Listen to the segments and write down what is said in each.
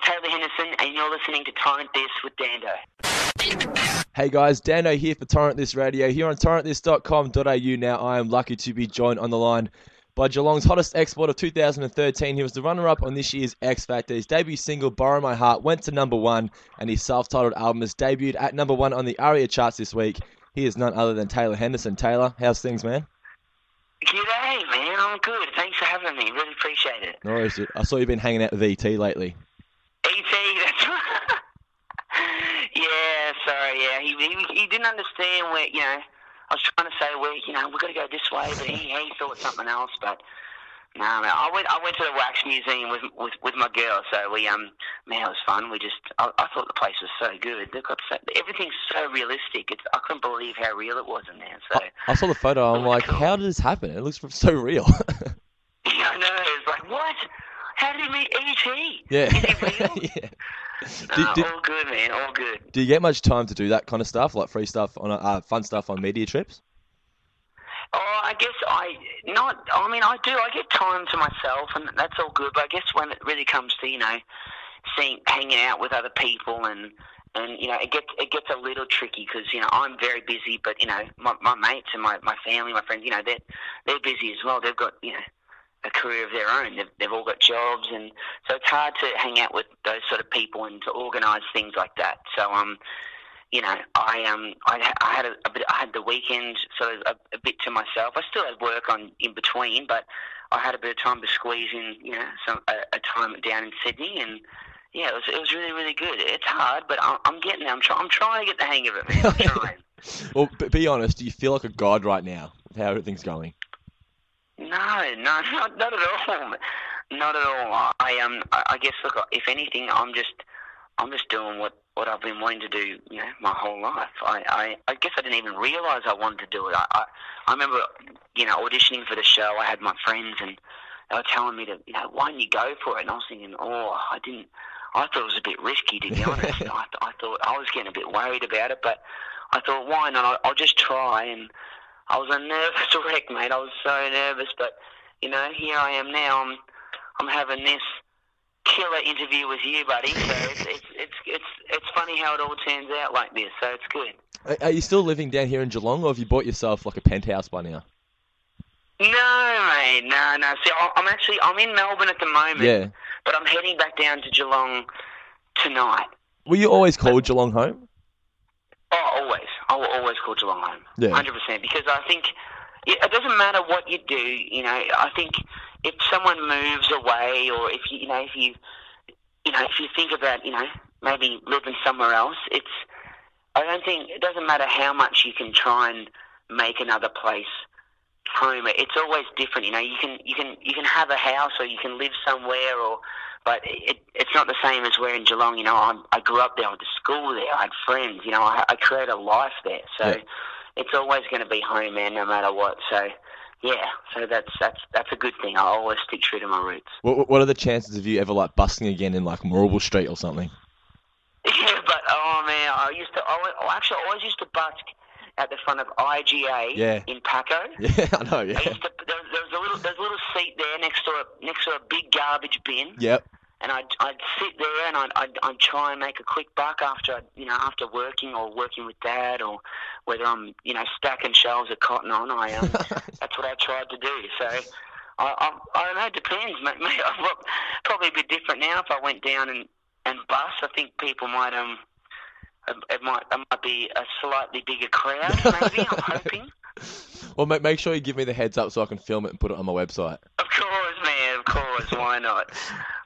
Taylor Henderson, and you're listening to Torrent This with Dando. Hey guys, Dando here for Torrent This Radio, here on torrentthis.com.au. Now, I am lucky to be joined on the line by Geelong's hottest export of 2013. He was the runner-up on this year's X Factor. His debut single, Borrow My Heart, went to number 1, and his self-titled album has debuted at number 1 on the ARIA charts this week. He is none other than Taylor Henderson. Taylor, how's things, man? G'day, man. I'm good. Thanks for having me. Really appreciate it. No worries. I saw you've been hanging out with E.T. lately. E.T., that's right. Yeah, sorry, yeah. He didn't understand where, I was trying to say we've got to go this way, but he thought something else, but no, man. I went to the Wax Museum with my girl, so we, man, it was fun. I thought the place was so good. They've got everything's so realistic. I couldn't believe how real it was in there, so. I saw the photo, I'm like, cool. How did this happen? It looks so real. Yeah, I know, it's like, what? How did he meet E.T.? Yeah. Is he real? Yeah. All good, man, all good. Do you get much time to do that kind of stuff, like free stuff, on fun stuff on media trips? Oh, I guess I do. I get time to myself, and that's all good. But I guess when it really comes to, hanging out with other people and it gets a little tricky because, I'm very busy, but, my mates and my family, my friends, they're busy as well. They've got, a career of their own. They've all got jobs, and so it's hard to hang out with those sort of people and to organise things like that. So I had the weekend sort of a bit to myself. I still had work on in between, but I had a bit of time to squeeze in, a time down in Sydney, and yeah, it was really, really good. It's hard, but I'm getting there. I'm trying to get the hang of it, man. I'm trying. Well, be honest. Do you feel like a god right now with how everything's going? No, not at all. Not at all. I guess, look, if anything, I'm just doing what I've been wanting to do, my whole life. I guess I didn't even realise I wanted to do it. I remember, auditioning for the show. I had my friends, and they were telling me to, why didn't you go for it? And I was thinking, I thought it was a bit risky, to be honest. I thought I was getting a bit worried about it, but I thought, why not? I'll just try. And I was a nervous wreck, mate. I was so nervous, but here I am now. I'm having this killer interview with you, buddy. So it's funny how it all turns out like this. So it's good. Are you still living down here in Geelong, or have you bought yourself like a penthouse by now? No, mate. No. See, I'm in Melbourne at the moment. Yeah. But I'm heading back down to Geelong tonight. Were you always called Geelong home? Oh, always. I will always call Geelong home. Yeah. 100%. Because I think it doesn't matter what you do. I think if someone moves away, or if you think about maybe living somewhere else, I don't think it doesn't matter how much you can try and make another place home. It's always different. You can have a house, or you can live somewhere, but it's not the same as where in Geelong. I grew up there, I went to school there, I had friends. I created a life there, so yeah. It's always going to be home, man, no matter what. So yeah, so that's a good thing. I always stick true to my roots. What are the chances of you ever busting again in Moorabool Street or something? Yeah, but man, I always used to busk at the front of IGA in Paco. Yeah, I know. Yeah. There's a little seat there next to a big garbage bin. Yep. And I'd sit there and I'd try and make a quick buck after working or working with Dad, or whether I'm stacking shelves of cotton on. That's what I tried to do. So I don't know. It depends, mate. Probably a bit different now if I went down and bust. I think people might it might be a slightly bigger crowd. Maybe I'm hoping. Well, make sure you give me the heads up so I can film it and put it on my website. Of course, man. Of course. Why not?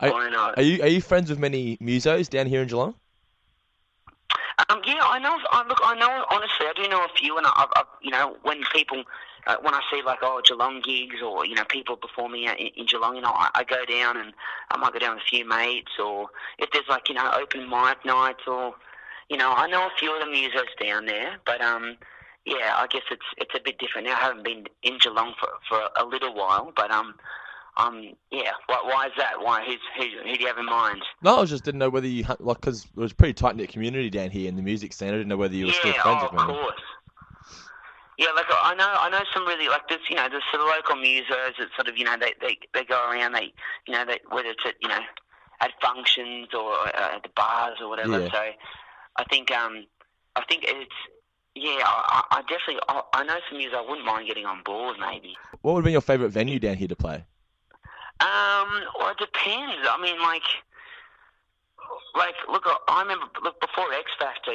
Why not? Are you friends with many musos down here in Geelong? Yeah, I know. I know. Honestly, I do know a few, and when people, when I see Geelong gigs, or people performing in Geelong, I go down, and I might go down with a few mates, or if there's open mic nights, or I know a few of the musos down there, but yeah, I guess it's a bit different now. I haven't been in Geelong for a little while, but yeah. Why is that? Why? Who do you have in mind? No, I just didn't know whether you because it was a pretty tight knit community down here in the music scene. I didn't know whether you were still friends with me. Yeah, of course. Yeah, I know some really there's there's sort of local musos that sort of they go around, they whether it's at at functions or at the bars or whatever. Yeah. So I think it's I definitely I know some years I wouldn't mind getting on board maybe. What would be your favourite venue down here to play? Well, it depends. I mean, like look, I remember before X Factor,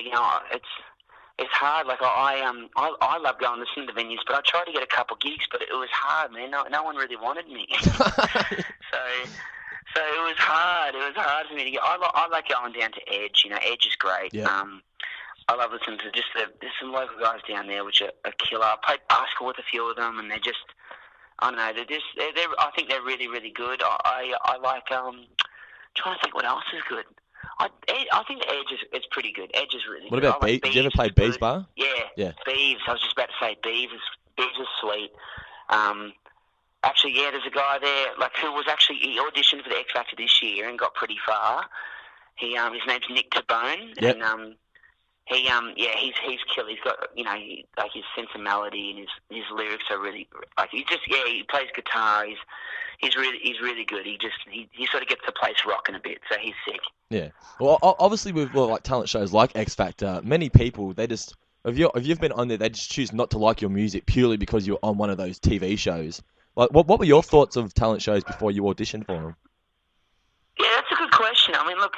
it's hard. Like I love going to listen to venues, but I tried to get a couple gigs, but it was hard, man. No one really wanted me. So it was hard. It was hard for me to get. I like going down to Edge. Edge is great. Yeah. I love listening to there's some local guys down there which are killer. I played basketball with a few of them, and they're just, I don't know, I think they're really, really good. I like, trying to think what else is good. I think the Edge is pretty good. Edge is really What good. about Beeves? Did you ever play Beeves Bar? Yeah. Beeves. I was just about to say Beeves is sweet. Actually, yeah, there's a guy there, who was actually, he auditioned for the X Factor this year and got pretty far. His name's Nick Tabone. Yep. And, he's killer. He's got, his sense of melody and his lyrics are really, he plays guitar. He's really good. He sort of gets the place rocking a bit, so he's sick. Yeah. Well, obviously with talent shows like X Factor, many people, they just, if you've been on there, they just choose not to like your music purely because you're on one of those TV shows. Like, what were your thoughts of talent shows before you auditioned for them? Yeah, that's a good question. I mean, look,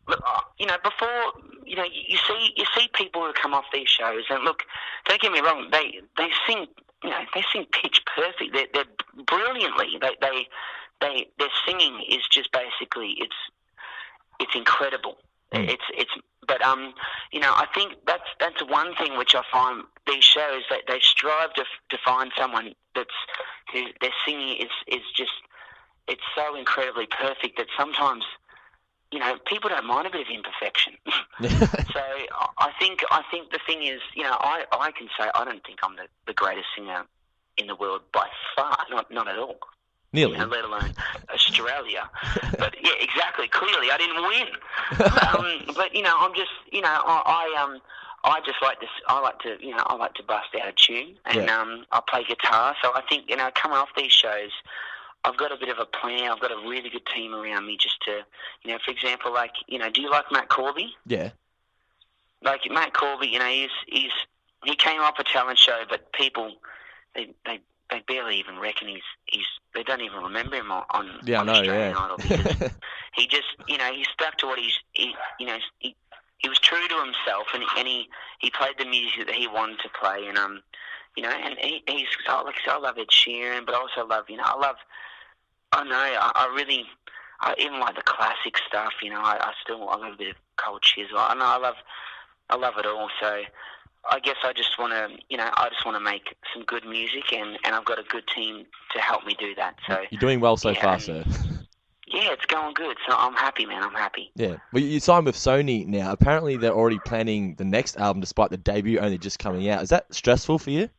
before, you see people who come off these shows, and look, don't get me wrong, they sing, they sing pitch perfect. They're brilliantly. Their singing is just basically it's incredible. But I think that's one thing which I find these shows, that they strive to find someone who their singing is just, it's so incredibly perfect that sometimes, people don't mind a bit of imperfection. So I think the thing is, I can say I don't think I'm the greatest singer in the world by far, not at all. Nearly. Let alone Australia. But yeah, exactly. Clearly, I didn't win. But I'm just, I just like this. I like to bust out a tune, and I play guitar. So I think, coming off these shows, I've got a bit of a plan. I've got a really good team around me just to, for example, do you like Matt Corby? Yeah. Like Matt Corby, he came off a talent show, but people, they barely even reckon they don't even remember him on Australian Idol, because he just, he stuck to what he was true to himself, and he played the music that he wanted to play, and and he's I love Ed Sheeran, but I also love, I even like the classic stuff, I love a bit of Cold Chisel. I love it all. So I guess I just want to, make some good music, and I've got a good team to help me do that. So you're doing well so far, sir. Yeah, it's going good. So I'm happy, man. I'm happy. Yeah. Well, you signed with Sony now. Apparently, they're already planning the next album, despite the debut only just coming out. Is that stressful for you?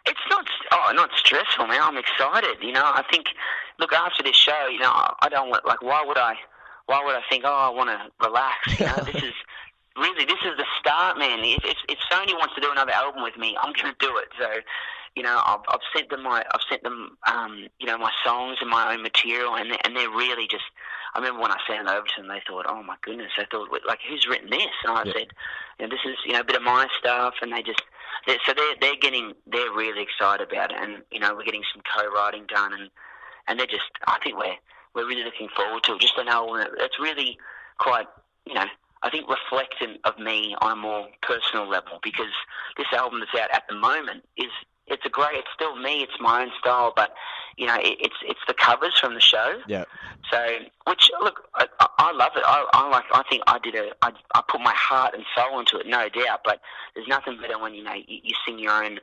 It's not stressful, man. I'm excited. I think, look, after this show, I don't want, why would I think, I want to relax? This is the start, man. If Sony wants to do another album with me, I'm going to do it. So, I've sent them my songs and my own material, and they're really just. I remember when I sent it over to them, they thought, "Oh my goodness!" They thought, "Who's written this?" And I said, "This is a bit of my stuff," and they're really excited about it, and we're getting some co-writing done, and they're just. I think we're really looking forward to it. Just an album that's really quite, I think, reflective of me on a more personal level, because this album that's out at the moment it's still me, it's my own style, but it's the covers from the show. Yeah. So, which, look, I love it. I think I put my heart and soul into it, no doubt. But there's nothing better when you sing your own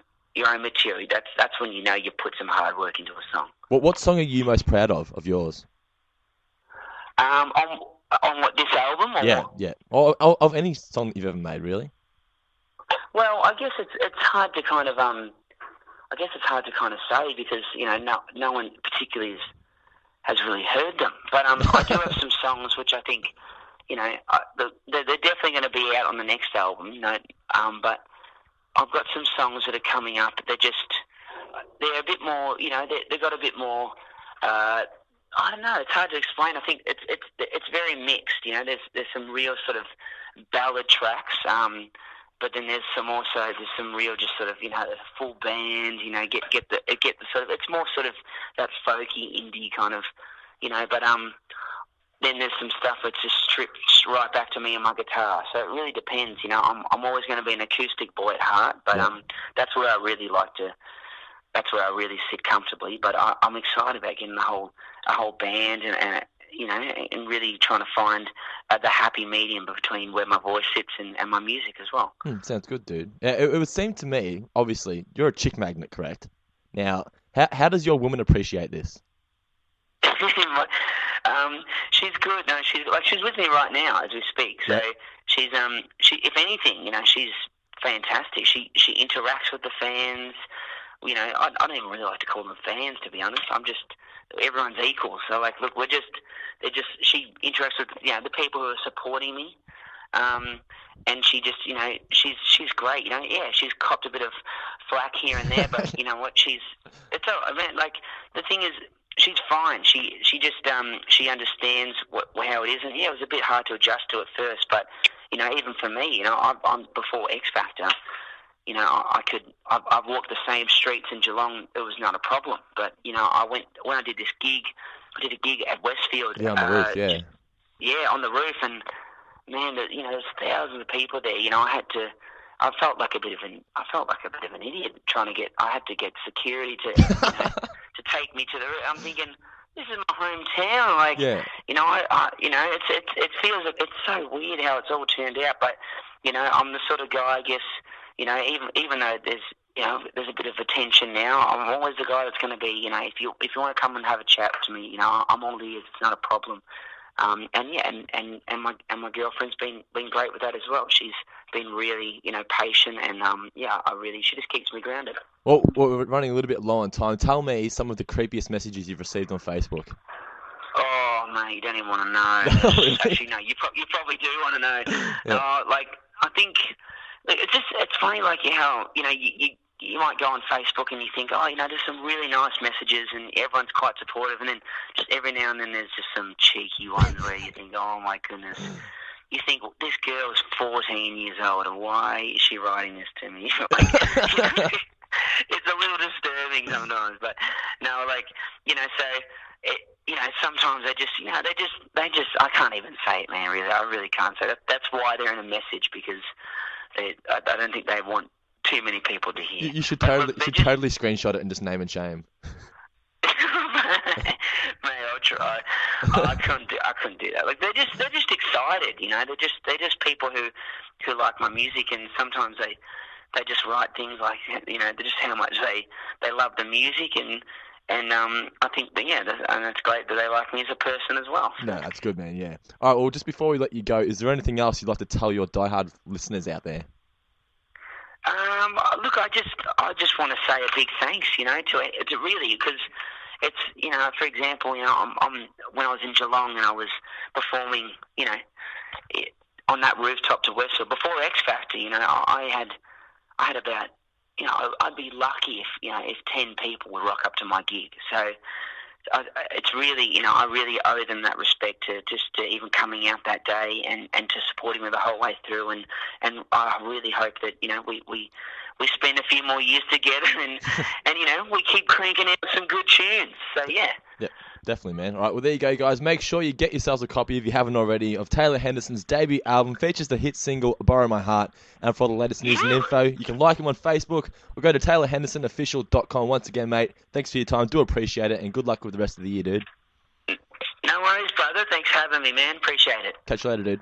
material. That's when you put some hard work into a song. What song are you most proud of yours? On what, this album? Or yeah, what? yeah. Or of any song that you've ever made, really. Well, I guess it's hard to kind of say, because no one particularly has really heard them. But I do have some songs which I think they're definitely going to be out on the next album. But I've got some songs that are coming up. They're a bit more. They've got a bit more. I don't know. It's hard to explain. I think it's very mixed. You know, there's some real sort of ballad tracks, but then there's some real just sort of, you know, full band. You know, get the sort of, it's more sort of that folky indie kind of, you know. But then there's some stuff that's just stripped right back to me and my guitar. So it really depends. You know, I'm always going to be an acoustic boy at heart, but that's where I really like to. That's where I really sit comfortably. But I'm excited about getting a whole band and you know, and really trying to find the happy medium between where my voice sits and my music as well. Sounds good, dude. It would seem to me, obviously, you're a chick magnet, correct? Now, how does your woman appreciate this? She's good. No, she's with me right now as we speak. So she's if anything, you know, she's fantastic. She interacts with the fans. You know, I don't even really like to call them fans, to be honest. Everyone's equal. So, like, look, she interacts with, you know, the people who are supporting me. And she just, you know, she's great. You know, yeah, she's copped a bit of flack here and there, but you know what? It's all, I mean, like, the thing is, she's fine. She just, she understands how it is. And yeah, it was a bit hard to adjust to at first, but, you know, even for me, you know, I'm before X Factor. You know, I've walked the same streets in Geelong. It was not a problem. But, you know, when I did this gig, I did a gig at Westfield. Yeah, on the roof, yeah. Yeah, on the roof. And, man, you know, there's thousands of people there. You know, I felt like a bit of an idiot I had to get security to, you know, to take me to the roof. I'm thinking, this is my hometown. Like, you know, you know, it feels like it's so weird how it's all turned out. But, you know, I'm the sort of guy, I guess, you know, even though there's a bit of attention now, I'm always the guy that's going to be, you know, if you want to come and have a chat to me, you know, I'm all ears. It's not a problem. And my girlfriend's been great with that as well. She's been really, you know, patient, and she just keeps me grounded. Well, we're running a little bit low on time. Tell me some of the creepiest messages you've received on Facebook. Oh, mate, you don't even want to know. Really? Actually, no, you probably do want to know. Like, I think it's funny, like, how, you know, you might go on Facebook and you think, oh, you know, there's some really nice messages and everyone's quite supportive, and then just every now and then there's just some cheeky ones where you think, oh my goodness. You think, well, this girl is 14 years old, and why is she writing this to me? Like, you know, it's a little disturbing sometimes, but no, like, you know, so you know, sometimes they just, I can't even say it, man. Really, I really can't say that. That's why they're in a message, because I don't think they want too many people to hear. You should totally screenshot it and just name and shame. Mate, I'll try. I couldn't do that. Like, they're just excited, you know. They're just people who like my music, and sometimes they just write things like, you know, just how much they love the music, and I think that, and it's great that they like me as a person as well. No, that's good, man. Yeah. All right. Well, just before we let you go, is there anything else you'd like to tell your diehard listeners out there? Look, I just want to say a big thanks, you know, to really, because it's, you know, for example, you know, when I was in Geelong and I was performing, you know, on that rooftop to Westfield before X Factor, you know, I had about, you know, I'd be lucky if 10 people would rock up to my gig. So it's really, you know, I really owe them that respect to even coming out that day and to supporting me the whole way through. And I really hope that, you know, we spend a few more years together and you know, we keep cranking out some good tunes. So, yeah. Yep. Definitely, man. All right, well, there you go, guys. Make sure you get yourselves a copy, if you haven't already, of Taylor Henderson's debut album. Features the hit single, Borrow My Heart. And for the latest news and info, you can like him on Facebook or go to TaylorHendersonOfficial.com. Once again, mate, thanks for your time. Do appreciate it, and good luck with the rest of the year, dude. No worries, brother. Thanks for having me, man. Appreciate it. Catch you later, dude.